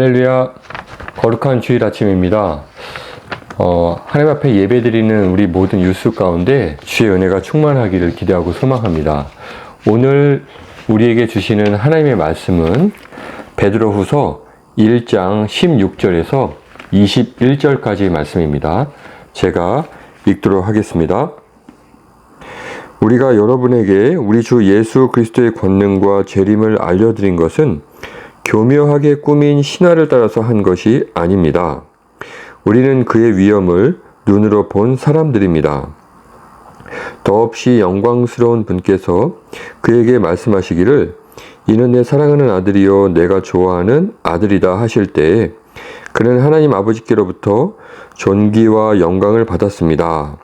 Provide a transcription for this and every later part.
할렐루야. 거룩한 주일 아침입니다. 하나님 앞에 예배드리는 우리 모든 유수 가운데 주의 은혜가 충만하기를 기대하고 소망합니다. 오늘 우리에게 주시는 하나님의 말씀은 베드로후서 1장 16절에서 21절까지의 말씀입니다. 제가 읽도록 하겠습니다. 우리가 여러분에게 우리 주 예수 그리스도의 권능과 재림을 알려드린 것은 교묘하게 꾸민 신화를 따라서 한 것이 아닙니다. 우리는 그의 위엄을 눈으로 본 사람들입니다. 더없이 영광스러운 분께서 그에게 말씀하시기를 이는 내 사랑하는 아들이요 내가 좋아하는 아들이다 하실 때에 그는 하나님 아버지께로부터 존귀와 영광을 받았습니다.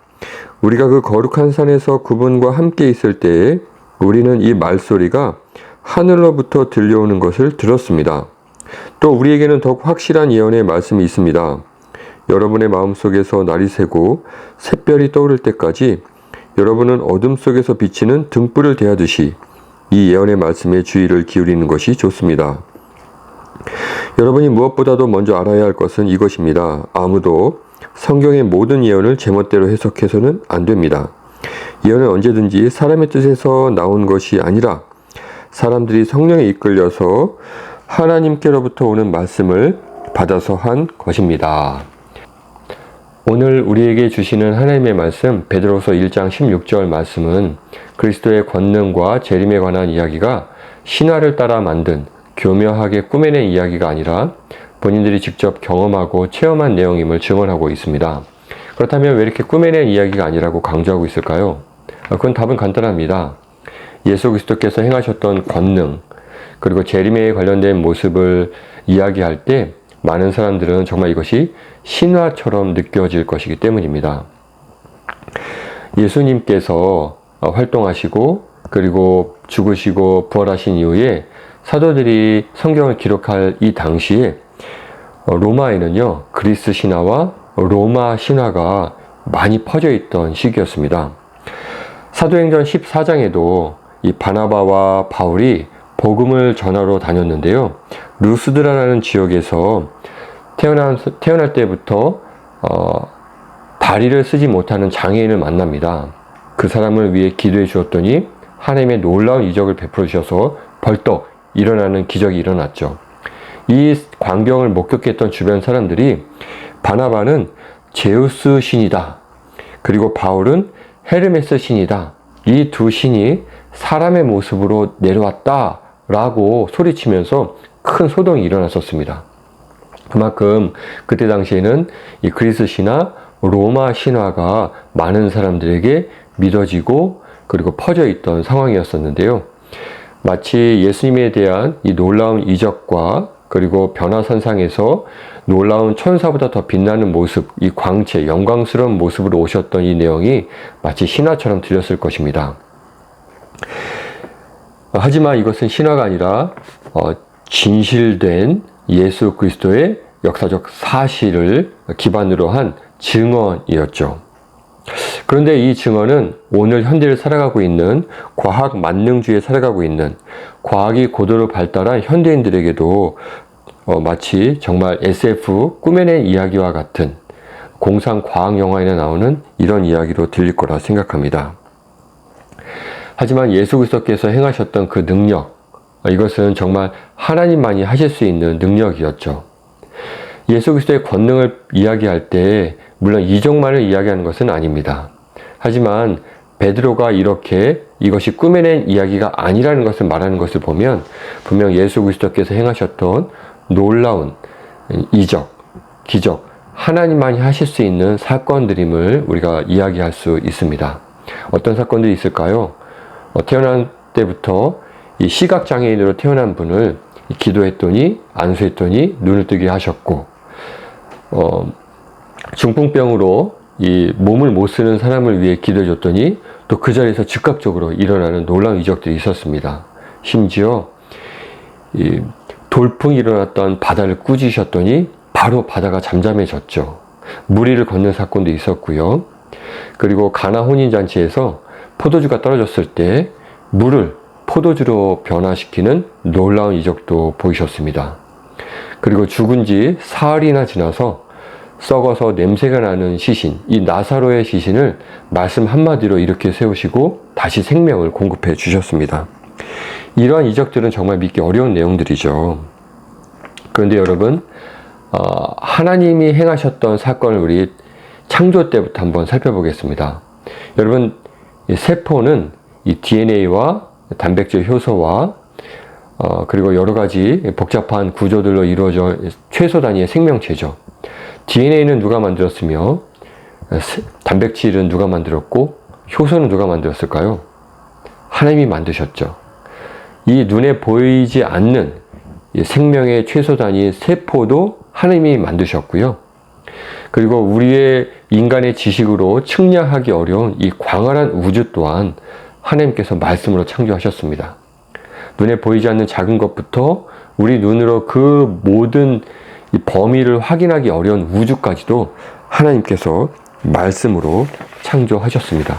우리가 그 거룩한 산에서 그분과 함께 있을 때에 우리는 이 말소리가 하늘로부터 들려오는 것을 들었습니다. 또 우리에게는 더욱 확실한 예언의 말씀이 있습니다. 여러분의 마음속에서 날이 새고 샛별이 떠오를 때까지 여러분은 어둠 속에서 비치는 등불을 대하듯이 이 예언의 말씀에 주의를 기울이는 것이 좋습니다. 여러분이 무엇보다도 먼저 알아야 할 것은 이것입니다. 아무도 성경의 모든 예언을 제멋대로 해석해서는 안 됩니다. 예언은 언제든지 사람의 뜻에서 나온 것이 아니라 사람들이 성령에 이끌려서 하나님께로부터 오는 말씀을 받아서 한 것입니다. 오늘 우리에게 주시는 하나님의 말씀 베드로서 1장 16절 말씀은 그리스도의 권능과 재림에 관한 이야기가 신화를 따라 만든 교묘하게 꾸며낸 이야기가 아니라 본인들이 직접 경험하고 체험한 내용임을 증언하고 있습니다. 그렇다면 왜 이렇게 꾸며낸 이야기가 아니라고 강조하고 있을까요? 그건 답은 간단합니다. 예수 그리스도께서 행하셨던 권능 그리고 재림에 관련된 모습을 이야기할 때 많은 사람들은 정말 이것이 신화처럼 느껴질 것이기 때문입니다. 예수님께서 활동하시고 그리고 죽으시고 부활하신 이후에 사도들이 성경을 기록할 이 당시에 로마에는요 그리스 신화와 로마 신화가 많이 퍼져 있던 시기였습니다. 사도행전 14장에도 이 바나바와 바울이 복음을 전하러 다녔는데요. 루스드라라는 지역에서 태어날 때부터 다리를 쓰지 못하는 장애인을 만납니다. 그 사람을 위해 기도해 주었더니 하나님의 놀라운 이적을 베풀어 주셔서 벌떡 일어나는 기적이 일어났죠. 이 광경을 목격했던 주변 사람들이 바나바는 제우스 신이다. 그리고 바울은 헤르메스 신이다. 이 두 신이 사람의 모습으로 내려왔다. 라고 소리치면서 큰 소동이 일어났었습니다. 그만큼 그때 당시에는 이 그리스 신화, 로마 신화가 많은 사람들에게 믿어지고 그리고 퍼져 있던 상황이었었는데요. 마치 예수님에 대한 이 놀라운 이적과 그리고 변화선상에서 놀라운 천사보다 더 빛나는 모습, 이 광채, 영광스러운 모습으로 오셨던 이 내용이 마치 신화처럼 들렸을 것입니다. 하지만 이것은 신화가 아니라 진실된 예수 그리스도의 역사적 사실을 기반으로 한 증언이었죠. 그런데 이 증언은 오늘 현대를 살아가고 있는 과학 만능주의에 살아가고 있는 과학이 고도로 발달한 현대인들에게도 마치 정말 SF 꾸며낸 이야기와 같은 공상 과학 영화에 나오는 이런 이야기로 들릴 거라 생각합니다. 하지만 예수 그리스도께서 행하셨던 그 능력, 이것은 정말 하나님만이 하실 수 있는 능력이었죠. 예수 그리스도의 권능을 이야기할 때 물론 이적만을 이야기하는 것은 아닙니다. 하지만 베드로가 이렇게 이것이 꾸며낸 이야기가 아니라는 것을 말하는 것을 보면 분명 예수 그리스도께서 행하셨던 놀라운 이적, 기적, 하나님만이 하실 수 있는 사건들임을 우리가 이야기할 수 있습니다. 어떤 사건들이 있을까요? 태어난 때부터 이 시각장애인으로 태어난 분을 기도했더니 안수했더니 눈을 뜨게 하셨고 중풍병으로 이 몸을 못 쓰는 사람을 위해 기도해 줬더니 또 그 자리에서 즉각적으로 일어나는 놀라운 이적들이 있었습니다. 심지어 이 돌풍이 일어났던 바다를 꾸짖으셨더니 바로 바다가 잠잠해졌죠. 무리를 걷는 사건도 있었고요. 그리고 가나 혼인잔치에서 포도주가 떨어졌을 때 물을 포도주로 변화시키는 놀라운 이적도 보이셨습니다. 그리고 죽은 지 사흘이나 지나서 썩어서 냄새가 나는 시신, 이 나사로의 시신을 말씀 한마디로 이렇게 세우시고 다시 생명을 공급해 주셨습니다. 이러한 이적들은 정말 믿기 어려운 내용들이죠. 그런데 여러분, 하나님이 행하셨던 사건을 우리 창조 때부터 한번 살펴보겠습니다. 여러분, 이 세포는 이 DNA와 단백질 효소와 그리고 여러 가지 복잡한 구조들로 이루어져 최소 단위의 생명체죠. DNA는 누가 만들었으며 단백질은 누가 만들었고 효소는 누가 만들었을까요? 하나님이 만드셨죠. 이 눈에 보이지 않는 생명의 최소 단위 세포도 하나님이 만드셨고요. 그리고 우리의 인간의 지식으로 측량하기 어려운 이 광활한 우주 또한 하나님께서 말씀으로 창조하셨습니다. 눈에 보이지 않는 작은 것부터 우리 눈으로 그 모든 이 범위를 확인하기 어려운 우주까지도 하나님께서 말씀으로 창조하셨습니다.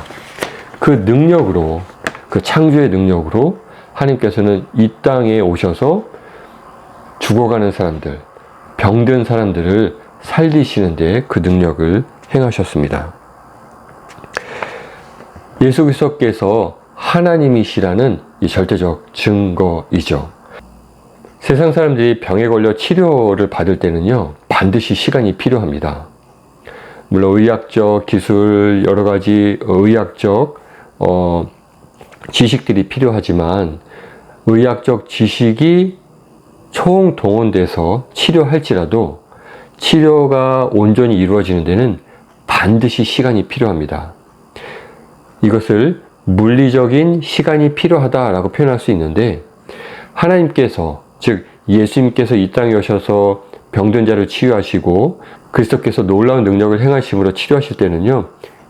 그 능력으로, 그 창조의 능력으로 하나님께서는 이 땅에 오셔서 죽어가는 사람들, 병든 사람들을 살리시는데 그 능력을 행하셨습니다. 예수 그리스도께서 하나님이시라는 이 절대적 증거이죠. 세상 사람들이 병에 걸려 치료를 받을 때는요, 반드시 시간이 필요합니다. 물론 의학적 기술, 여러 가지 의학적 지식들이 필요하지만 의학적 지식이 총동원돼서 치료할지라도 치료가 온전히 이루어지는 데는 반드시 시간이 필요합니다. 이것을 물리적인 시간이 필요하다라고 표현할 수 있는데, 하나님께서, 즉 예수님께서 이 땅에 오셔서 병든 자를 치유하시고 그리스도께서 놀라운 능력을 행하심으로 치료하실 때는요,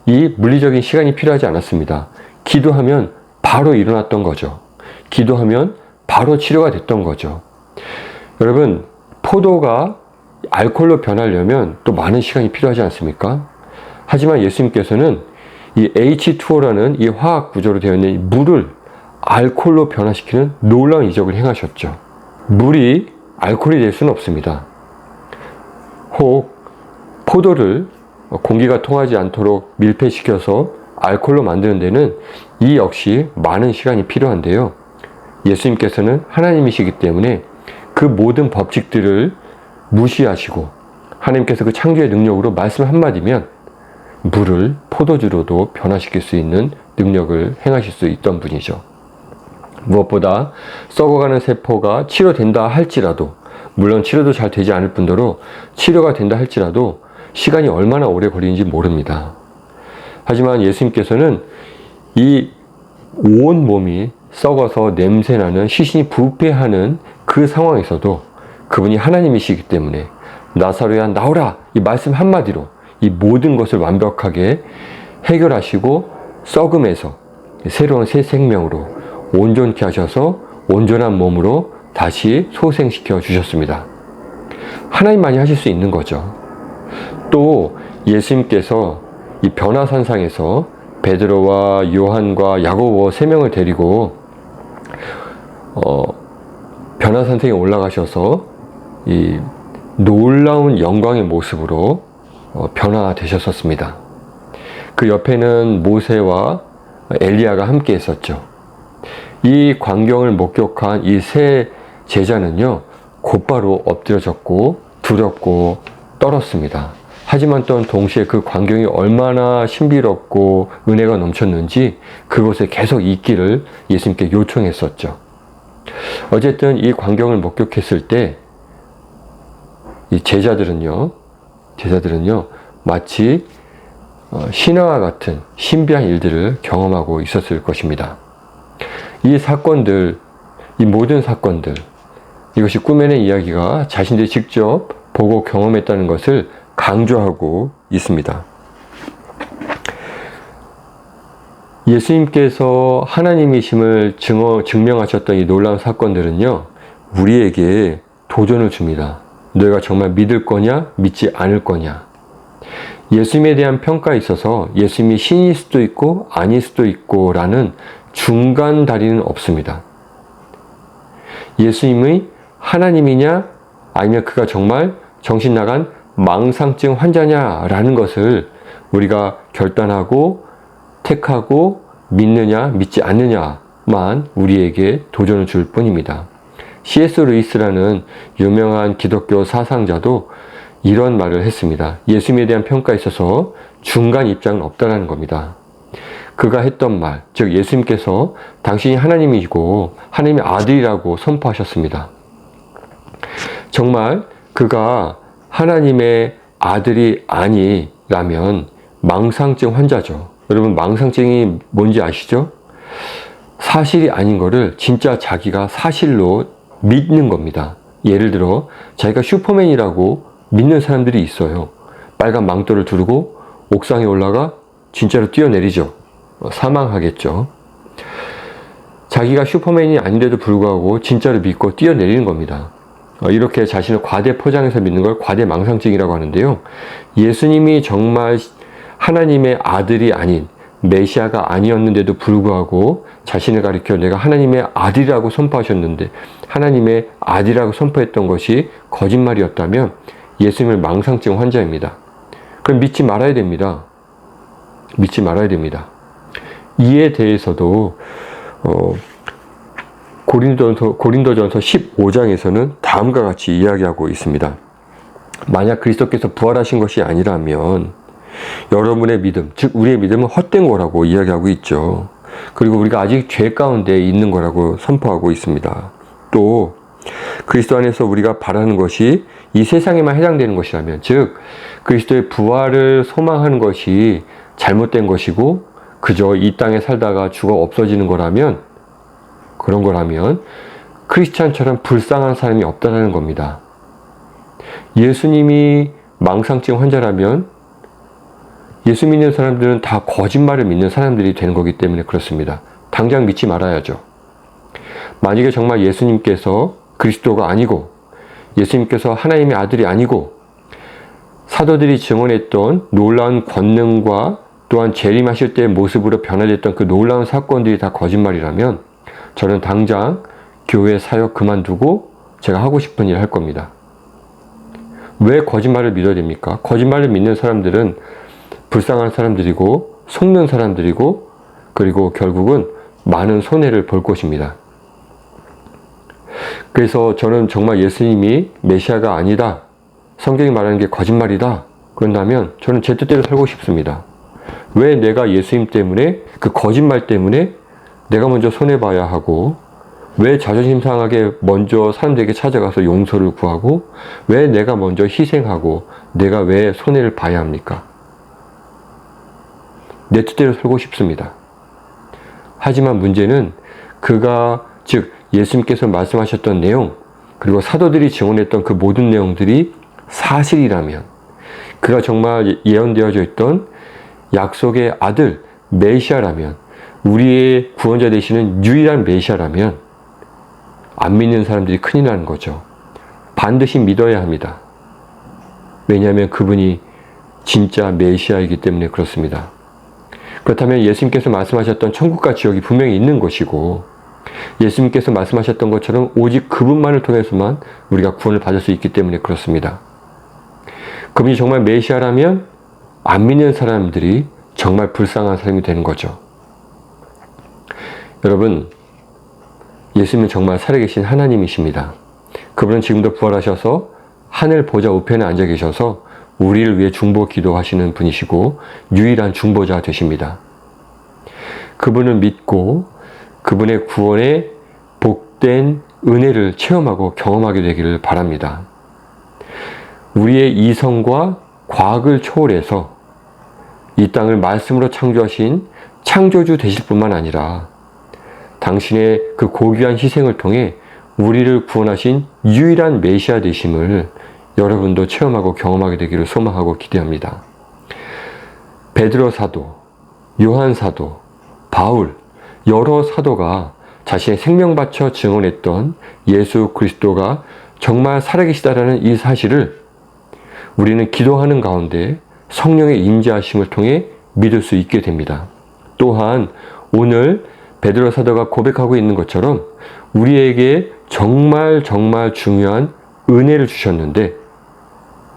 이 물리적인 시간이 필요하지 않았습니다. 기도하면 바로 일어났던 거죠. 기도하면 바로 치료가 됐던 거죠. 여러분, 포도가 알코올로 변하려면 또 많은 시간이 필요하지 않습니까? 하지만 예수님께서는 이 H2O라는 이 화학 구조로 되어 있는 이 물을 알코올로 변화시키는 놀라운 이적을 행하셨죠. 물이 알코올이 될 수는 없습니다. 혹 포도를 공기가 통하지 않도록 밀폐시켜서 알코올로 만드는 데는 이 역시 많은 시간이 필요한데요. 예수님께서는 하나님이시기 때문에 그 모든 법칙들을 무시하시고 하나님께서 그 창조의 능력으로 말씀 한마디면 물을 포도주로도 변화시킬 수 있는 능력을 행하실 수 있던 분이죠. 무엇보다 썩어가는 세포가 치료된다 할지라도, 물론 치료도 잘 되지 않을 뿐더러 치료가 된다 할지라도 시간이 얼마나 오래 걸리는지 모릅니다. 하지만 예수님께서는 이 온 몸이 썩어서 냄새나는 시신이 부패하는 그 상황에서도 그분이 하나님이시기 때문에 나사로야 나오라, 이 말씀 한마디로 이 모든 것을 완벽하게 해결하시고 썩음에서 새로운 새 생명으로 온전케 하셔서 온전한 몸으로 다시 소생시켜 주셨습니다. 하나님만이 하실 수 있는 거죠. 또 예수님께서 이 변화산상에서 베드로와 요한과 야고보 3명을 데리고 변화산상에 올라가셔서 이 놀라운 영광의 모습으로 변화되셨었습니다. 그 옆에는 모세와 엘리야가 함께 있었죠. 이 광경을 목격한 이 세 제자는요, 곧바로 엎드려졌고 두렵고 떨었습니다. 하지만 또 동시에 그 광경이 얼마나 신비롭고 은혜가 넘쳤는지 그곳에 계속 있기를 예수님께 요청했었죠. 어쨌든 이 광경을 목격했을 때 이 제자들은요 마치 신화와 같은 신비한 일들을 경험하고 있었을 것입니다. 이 사건들, 이 모든 사건들, 이것이 꾸며낸 이야기가 자신들이 직접 보고 경험했다는 것을 강조하고 있습니다. 예수님께서 하나님이심을 증명하셨던 이 놀라운 사건들은요, 우리에게 도전을 줍니다. 너희가 정말 믿을 거냐, 믿지 않을 거냐. 예수님에 대한 평가에 있어서 예수님이 신일 수도 있고 아닐 수도 있고 라는 중간 다리는 없습니다. 예수님의 하나님이냐 아니면 그가 정말 정신 나간 망상증 환자냐라는 것을 우리가 결단하고 택하고 믿느냐 믿지 않느냐만 우리에게 도전을 줄 뿐입니다. C.S. 루이스라는 유명한 기독교 사상자도 이런 말을 했습니다. 예수님에 대한 평가에 있어서 중간 입장은 없다는 겁니다. 그가 했던 말, 즉 예수님께서 당신이 하나님이고 하나님의 아들이라고 선포하셨습니다. 정말 그가 하나님의 아들이 아니라면 망상증 환자죠. 여러분, 망상증이 뭔지 아시죠? 사실이 아닌 거를 진짜 자기가 사실로 믿는 겁니다. 예를 들어 자기가 슈퍼맨이라고 믿는 사람들이 있어요. 빨간 망토를 두르고 옥상에 올라가 진짜로 뛰어내리죠. 사망하겠죠. 자기가 슈퍼맨이 아닌데도 불구하고 진짜로 믿고 뛰어내리는 겁니다. 이렇게 자신을 과대 포장해서 믿는 걸 과대 망상증이라고 하는데요. 예수님이 정말 하나님의 아들이 아닌 메시아가 아니었는데도 불구하고 자신을 가리켜 내가 하나님의 아들이라고 선포하셨는데 하나님의 아들이라고 선포했던 것이 거짓말이었다면 예수님을 망상증 환자입니다. 그럼 믿지 말아야 됩니다. 믿지 말아야 됩니다. 이에 대해서도 고린도전서 15장에서는 다음과 같이 이야기하고 있습니다. 만약 그리스도께서 부활하신 것이 아니라면 여러분의 믿음, 즉 우리의 믿음은 헛된 거라고 이야기하고 있죠. 그리고 우리가 아직 죄 가운데 있는 거라고 선포하고 있습니다. 또 그리스도 안에서 우리가 바라는 것이 이 세상에만 해당되는 것이라면, 즉 그리스도의 부활을 소망하는 것이 잘못된 것이고 그저 이 땅에 살다가 죽어 없어지는 거라면, 그런 거라면 크리스찬처럼 불쌍한 사람이 없다는 겁니다. 예수님이 망상증 환자라면 예수 믿는 사람들은 다 거짓말을 믿는 사람들이 되는 거기 때문에 그렇습니다. 당장 믿지 말아야죠. 만약에 정말 예수님께서 그리스도가 아니고 예수님께서 하나님의 아들이 아니고 사도들이 증언했던 놀라운 권능과 또한 재림하실 때의 모습으로 변화됐던 그 놀라운 사건들이 다 거짓말이라면 저는 당장 교회 사역 그만두고 제가 하고 싶은 일 할 겁니다. 왜 거짓말을 믿어야 됩니까? 거짓말을 믿는 사람들은 불쌍한 사람들이고 속는 사람들이고 그리고 결국은 많은 손해를 볼 것입니다. 그래서 저는 정말 예수님이 메시아가 아니다, 성경이 말하는 게 거짓말이다, 그런다면 저는 제 뜻대로 살고 싶습니다. 왜 내가 예수님 때문에, 그 거짓말 때문에 내가 먼저 손해봐야 하고, 왜 자존심 상하게 먼저 사람들에게 찾아가서 용서를 구하고, 왜 내가 먼저 희생하고 내가 왜 손해를 봐야 합니까? 내 뜻대로 살고 싶습니다. 하지만 문제는 그가, 즉 예수님께서 말씀하셨던 내용, 그리고 사도들이 증언했던 그 모든 내용들이 사실이라면, 그가 정말 예언되어져 있던 약속의 아들 메시아라면, 우리의 구원자 되시는 유일한 메시아라면 안 믿는 사람들이 큰일 나는 거죠. 반드시 믿어야 합니다. 왜냐하면 그분이 진짜 메시아이기 때문에 그렇습니다. 그렇다면 예수님께서 말씀하셨던 천국과 지옥이 분명히 있는 것이고, 예수님께서 말씀하셨던 것처럼 오직 그분만을 통해서만 우리가 구원을 받을 수 있기 때문에 그렇습니다. 그분이 정말 메시아라면 안 믿는 사람들이 정말 불쌍한 사람이 되는 거죠. 여러분, 예수님은 정말 살아계신 하나님이십니다. 그분은 지금도 부활하셔서 하늘 보좌 우편에 앉아 계셔서 우리를 위해 중보 기도하시는 분이시고 유일한 중보자 되십니다. 그분을 믿고 그분의 구원의 복된 은혜를 체험하고 경험하게 되기를 바랍니다. 우리의 이성과 과학을 초월해서 이 땅을 말씀으로 창조하신 창조주 되실 뿐만 아니라 당신의 그 고귀한 희생을 통해 우리를 구원하신 유일한 메시아 되심을 여러분도 체험하고 경험하게 되기를 소망하고 기대합니다. 베드로 사도, 요한 사도, 바울, 여러 사도가 자신의 생명 바쳐 증언했던 예수 그리스도가 정말 살아계시다라는 이 사실을 우리는 기도하는 가운데 성령의 임재하심을 통해 믿을 수 있게 됩니다. 또한 오늘 베드로 사도가 고백하고 있는 것처럼 우리에게 정말 중요한 은혜를 주셨는데,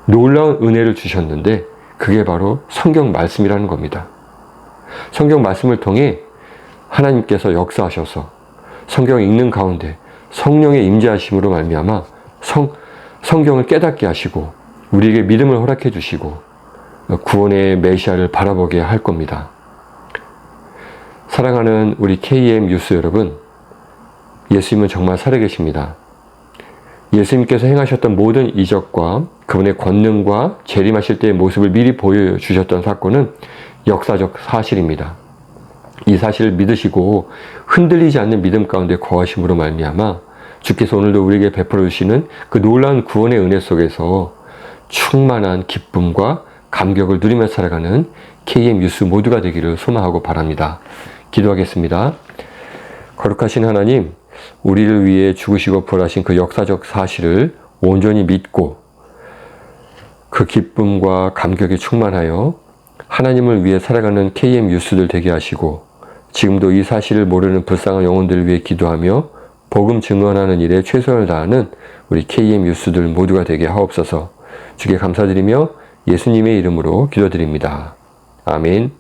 놀라운 은혜를 주셨는데 그게 바로 성경 말씀이라는 겁니다. 성경 말씀을 통해 하나님께서 역사하셔서 성경 읽는 가운데 성령의 임재하심으로 말미암아 성경을 깨닫게 하시고 우리에게 믿음을 허락해 주시고 구원의 메시아를 바라보게 할 겁니다. 사랑하는 우리 KM 유스 여러분, 예수님은 정말 살아계십니다. 예수님께서 행하셨던 모든 이적과 그분의 권능과 재림하실 때의 모습을 미리 보여주셨던 사건은 역사적 사실입니다. 이 사실을 믿으시고 흔들리지 않는 믿음 가운데 거하심으로 말미암아 주께서 오늘도 우리에게 베풀어 주시는 그 놀라운 구원의 은혜 속에서 충만한 기쁨과 감격을 누리며 살아가는 KM 유스 모두가 되기를 소망하고 바랍니다. 기도하겠습니다. 거룩하신 하나님, 우리를 위해 죽으시고 부활하신 그 역사적 사실을 온전히 믿고 그 기쁨과 감격에 충만하여 하나님을 위해 살아가는 KM 유스들 되게 하시고, 지금도 이 사실을 모르는 불쌍한 영혼들을 위해 기도하며 복음 증언하는 일에 최선을 다하는 우리 KM 유스들 모두가 되게 하옵소서. 주께 감사드리며 예수님의 이름으로 기도드립니다. 아멘.